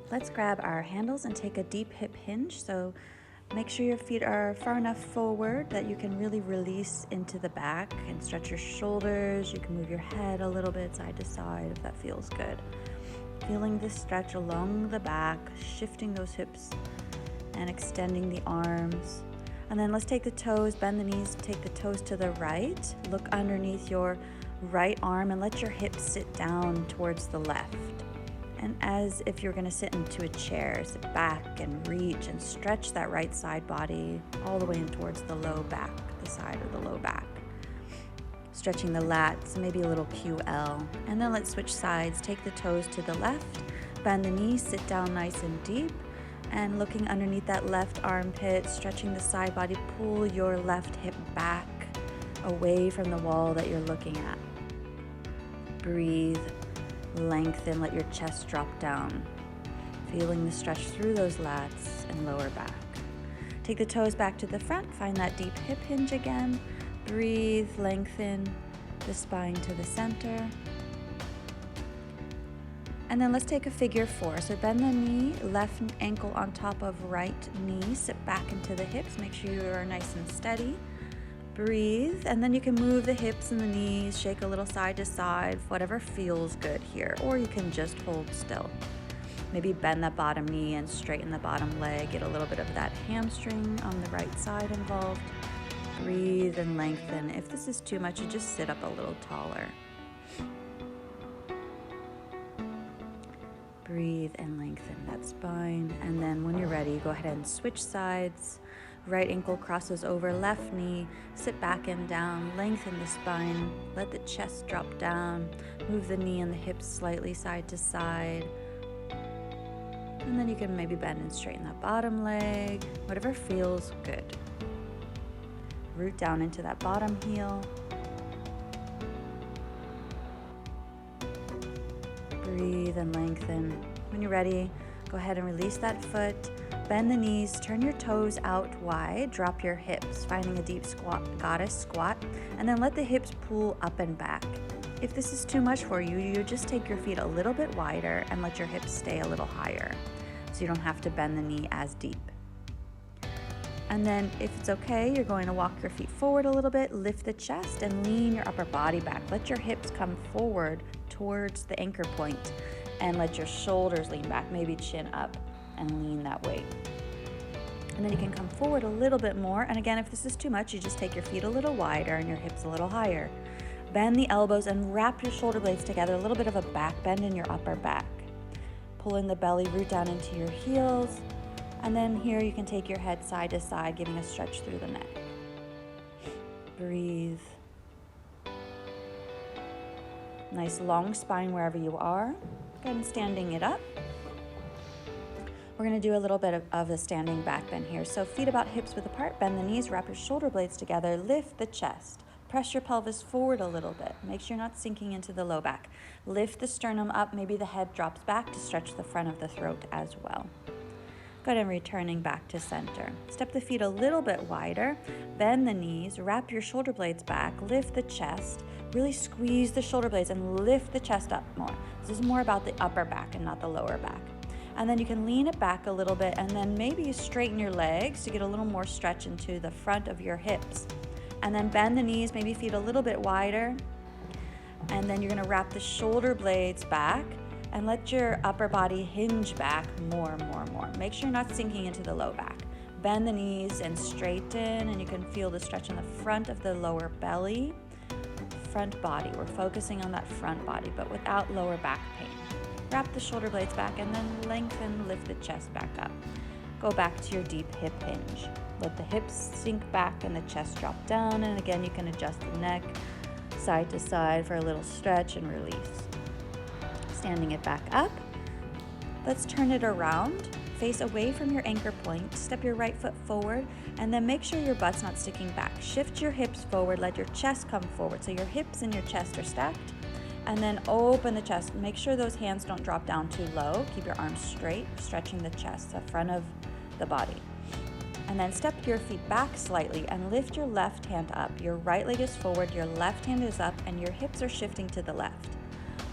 Let's grab our handles and take a deep hip hinge. So make sure your feet are far enough forward that you can really release into the back and stretch your shoulders. You can move your head a little bit side to side if that feels good. Feeling this stretch along the back, shifting those hips and extending the arms. And then let's take the toes, bend the knees, take the toes to the right. Look underneath your right arm and let your hips sit down towards the left. And as if you're going to sit into a chair, sit back and reach and stretch that right side body all the way in towards the low back, the side of the low back. Stretching the lats, maybe a little QL. And then let's switch sides. Take the toes to the left, bend the knees, sit down nice and deep. And looking underneath that left armpit, stretching the side body, pull your left hip back away from the wall that you're looking at. Breathe. Lengthen, let your chest drop down, feeling the stretch through those lats and lower back. Take the toes back to the front, find that deep hip hinge again. Breathe, lengthen the spine to the center. And then let's take a figure 4. So bend the knee, left ankle on top of right knee, sit back into the hips, make sure you are nice and steady. Breathe, and then you can move the hips and the knees, shake a little side to side, whatever feels good here, or you can just hold still. Maybe bend that bottom knee and straighten the bottom leg, get a little bit of that hamstring on the right side involved. Breathe and lengthen. If this is too much, you just sit up a little taller. Breathe and lengthen that spine, and then when you're ready, go ahead and switch sides. Right ankle crosses over left knee, sit back and down, lengthen the spine, let the chest drop down, move the knee and the hips slightly side to side. And then you can maybe bend and straighten that bottom leg, whatever feels good. Root down into that bottom heel. Breathe and lengthen. When you're ready, go ahead and release that foot. Bend the knees, turn your toes out wide, drop your hips, finding a deep squat, goddess squat, and then let the hips pull up and back. If this is too much for you, you just take your feet a little bit wider and let your hips stay a little higher, so you don't have to bend the knee as deep. And then if it's okay, you're going to walk your feet forward a little bit, lift the chest and lean your upper body back. Let your hips come forward towards the anchor point and let your shoulders lean back, maybe chin up and lean that way. And then you can come forward a little bit more. And again, if this is too much, you just take your feet a little wider and your hips a little higher. Bend the elbows and wrap your shoulder blades together, a little bit of a back bend in your upper back. Pull in the belly, root down into your heels. And then here you can take your head side to side, giving a stretch through the neck. Breathe. Nice long spine wherever you are. Go ahead and standing it up. We're going to do a little bit of a standing back bend here. So feet about hips width apart, bend the knees, wrap your shoulder blades together, lift the chest. Press your pelvis forward a little bit. Make sure you're not sinking into the low back. Lift the sternum up, maybe the head drops back to stretch the front of the throat as well. Go ahead and returning back to center. Step the feet a little bit wider, bend the knees, wrap your shoulder blades back, lift the chest, really squeeze the shoulder blades and lift the chest up more. This is more about the upper back and not the lower back. And then you can lean it back a little bit and then maybe you straighten your legs to get a little more stretch into the front of your hips. And then bend the knees, maybe feet a little bit wider. And then you're gonna wrap the shoulder blades back and let your upper body hinge back more. Make sure you're not sinking into the low back. Bend the knees and straighten, and you can feel the stretch in the front of the lower belly, front body. We're focusing on that front body, but without lower back pain. Wrap the shoulder blades back and then lengthen, lift the chest back up. Go back to your deep hip hinge. Let the hips sink back and the chest drop down, and again you can adjust the neck side to side for a little stretch and release. Standing it back up. Let's turn it around. Face away from your anchor point. Step your right foot forward and then make sure your butt's not sticking back. Shift your hips forward. Let your chest come forward so your hips and your chest are stacked. And then open the chest. Make sure those hands don't drop down too low. Keep your arms straight, stretching the chest, the front of the body. And then step your feet back slightly and lift your left hand up. Your right leg is forward, your left hand is up, and your hips are shifting to the left.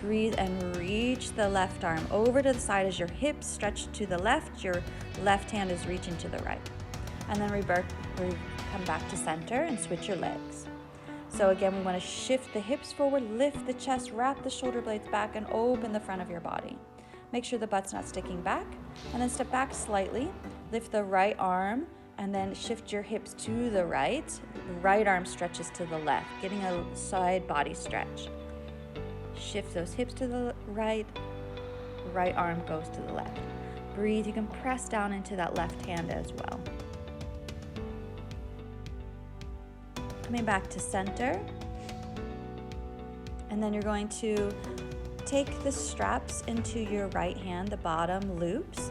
Breathe and reach the left arm over to the side as your hips stretch to the left, your left hand is reaching to the right. And then come back to center and switch your legs. So again, we want to shift the hips forward, lift the chest, wrap the shoulder blades back, and open the front of your body. Make sure the butt's not sticking back, and then step back slightly, lift the right arm, and then shift your hips to the right. The right arm stretches to the left, getting a side body stretch. Shift those hips to the right arm goes to the left. Breathe, you can press down into that left hand as well. Coming back to center, and then you're going to take the straps into your right hand, the bottom loops.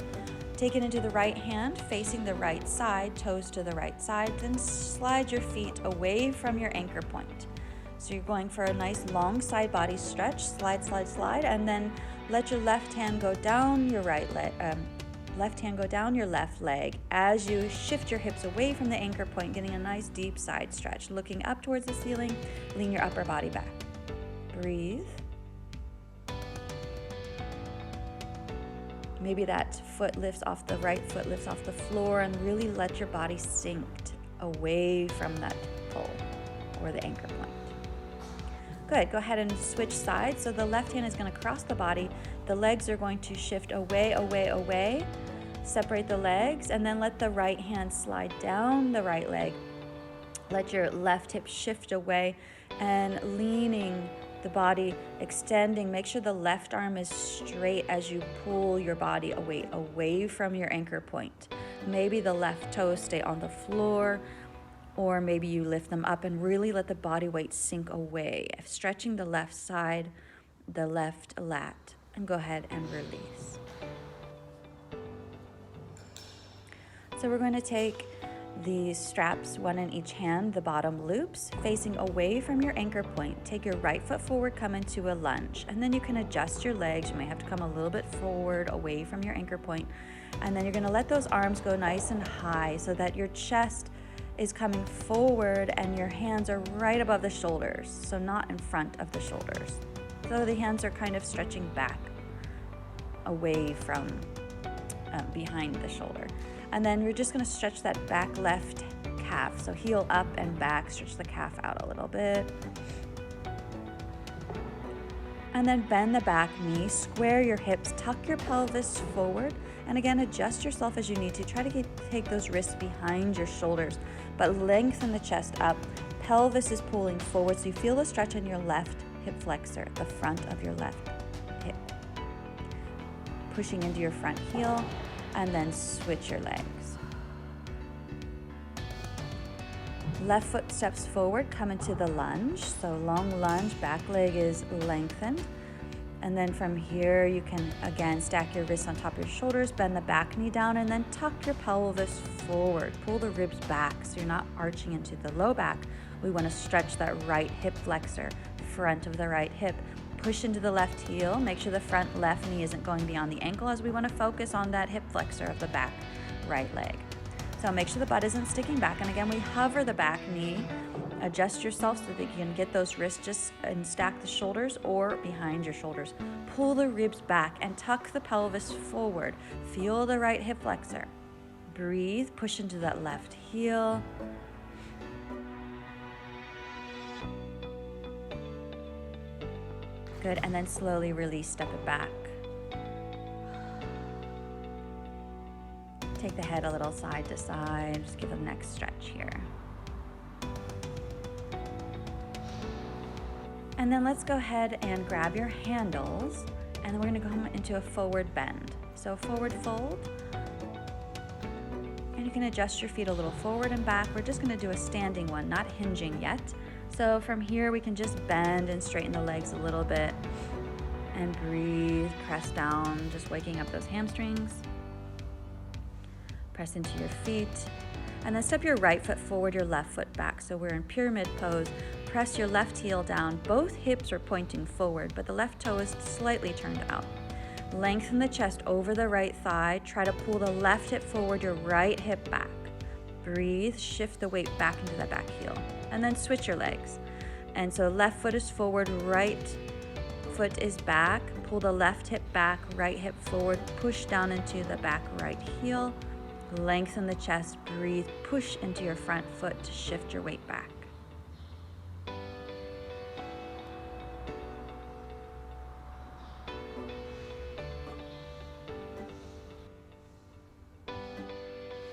Take it into the right hand, facing the right side, toes to the right side, then slide your feet away from your anchor point. So you're going for a nice long side body stretch, slide, slide, slide, and then let your left hand go down your right leg, left hand go down your left leg as you shift your hips away from the anchor point, getting a nice deep side stretch. Looking up towards the ceiling, lean your upper body back. Breathe. Maybe that right foot lifts off the floor, and really let your body sink away from that pole or the anchor point. Good, go ahead and switch sides. So the left hand is going to cross the body. The legs are going to shift away, away, away. Separate the legs, and then let the right hand slide down the right leg. Let your left hip shift away, and leaning the body, extending. Make sure the left arm is straight as you pull your body away from your anchor point. Maybe the left toes stay on the floor, or maybe you lift them up and really let the body weight sink away. Stretching the left side, the left lat, and go ahead and release. So we're going to take these straps, one in each hand, the bottom loops, facing away from your anchor point. Take your right foot forward, come into a lunge, and then you can adjust your legs. You may have to come a little bit forward, away from your anchor point, and then you're going to let those arms go nice and high so that your chest is coming forward and your hands are right above the shoulders, so not in front of the shoulders. So the hands are kind of stretching back away from behind the shoulder. And then we're just going to stretch that back left calf. So heel up and back, stretch the calf out a little bit. And then bend the back knee, square your hips, tuck your pelvis forward, and again, adjust yourself as you need to. Try to take those wrists behind your shoulders, but lengthen the chest up. Pelvis is pulling forward, so you feel the stretch in your left hip flexor, the front of your left hip. Pushing into your front heel, and then switch your legs. Left foot steps forward, come into the lunge. So long lunge, back leg is lengthened. And then from here, you can again stack your wrists on top of your shoulders, bend the back knee down, and then tuck your pelvis forward. Pull the ribs back so you're not arching into the low back. We want to stretch that right hip flexor, front of the right hip. Push into the left heel. Make sure the front left knee isn't going beyond the ankle, as we want to focus on that hip flexor of the back right leg. So make sure the butt isn't sticking back. And again, we hover the back knee. Adjust yourself so that you can get those wrists just and stack the shoulders or behind your shoulders. Pull the ribs back and tuck the pelvis forward. Feel the right hip flexor. Breathe. Push into that left heel. Good, and then slowly release, step it back. Take the head a little side to side, just give a neck stretch here. And then let's go ahead and grab your handles, and then we're gonna come into a forward bend. So forward fold, and you can adjust your feet a little forward and back. We're just gonna do a standing one, not hinging yet. So from here, we can just bend and straighten the legs a little bit and breathe, press down, just waking up those hamstrings. Press into your feet, and then step your right foot forward, your left foot back. So we're in pyramid pose. Press your left heel down. Both hips are pointing forward, but the left toe is slightly turned out. Lengthen the chest over the right thigh. Try to pull the left hip forward, your right hip back. Breathe, shift the weight back into that back heel. And then switch your legs. And so left foot is forward, right foot is back. Pull the left hip back, right hip forward, push down into the back right heel. Lengthen the chest, breathe, push into your front foot to shift your weight back.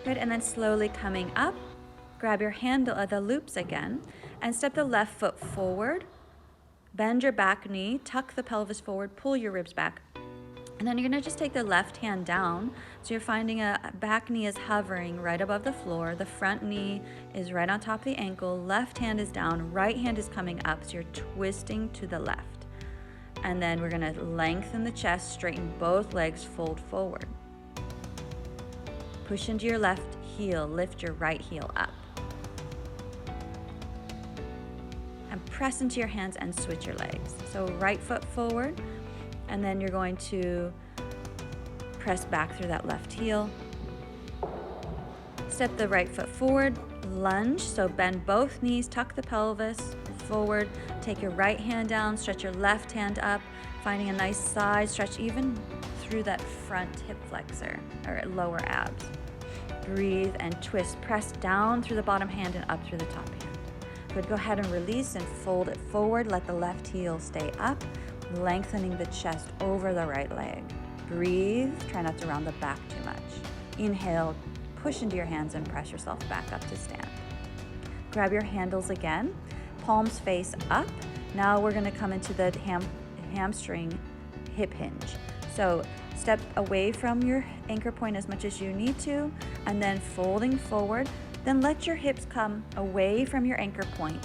Good, and then slowly coming up, grab your handle of the loops again and step the left foot forward. Bend your back knee, tuck the pelvis forward, pull your ribs back. And then you're gonna just take the left hand down. So you're finding a back knee is hovering right above the floor. The front knee is right on top of the ankle. Left hand is down, right hand is coming up. So you're twisting to the left. And then we're gonna lengthen the chest, straighten both legs, fold forward. Push into your left heel, lift your right heel up. And press into your hands and switch your legs. So right foot forward, and then you're going to press back through that left heel. Step the right foot forward, lunge, so bend both knees, tuck the pelvis forward, take your right hand down, stretch your left hand up, finding a nice side stretch even through that front hip flexor or lower abs. Breathe and twist, press down through the bottom hand and up through the top hand. Good, go ahead and release and fold it forward. Let the left heel stay up, lengthening the chest over the right leg. Breathe, try not to round the back too much. Inhale, push into your hands and press yourself back up to stand. Grab your handles again, palms face up. Now we're gonna come into the hamstring hip hinge. So step away from your anchor point as much as you need to, and then folding forward. Then let your hips come away from your anchor point.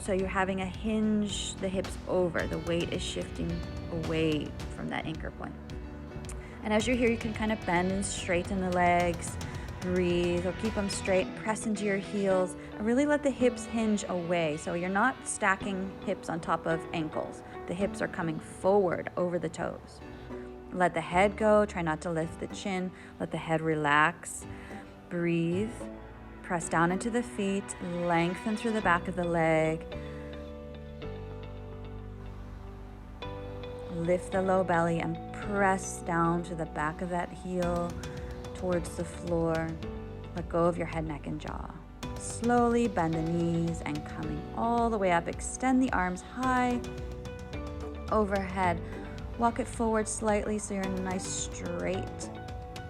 So you're having a hinge the hips over. The weight is shifting away from that anchor point. And as you're here, you can kind of bend and straighten the legs. Breathe or keep them straight. Press into your heels and really let the hips hinge away. So you're not stacking hips on top of ankles. The hips are coming forward over the toes. Let the head go. Try not to lift the chin. Let the head relax. Breathe. Press down into the feet. Lengthen through the back of the leg. Lift the low belly and press down to the back of that heel towards the floor. Let go of your head, neck, and jaw. Slowly bend the knees and coming all the way up. Extend the arms high overhead. Walk it forward slightly so you're in a nice straight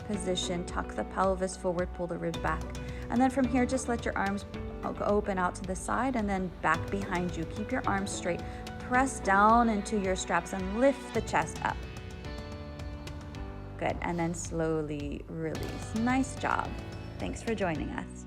position. Tuck the pelvis forward, pull the ribs back. And then from here, just let your arms open out to the side and then back behind you. Keep your arms straight. Press down into your straps and lift the chest up. Good, and then slowly release. Nice job. Thanks for joining us.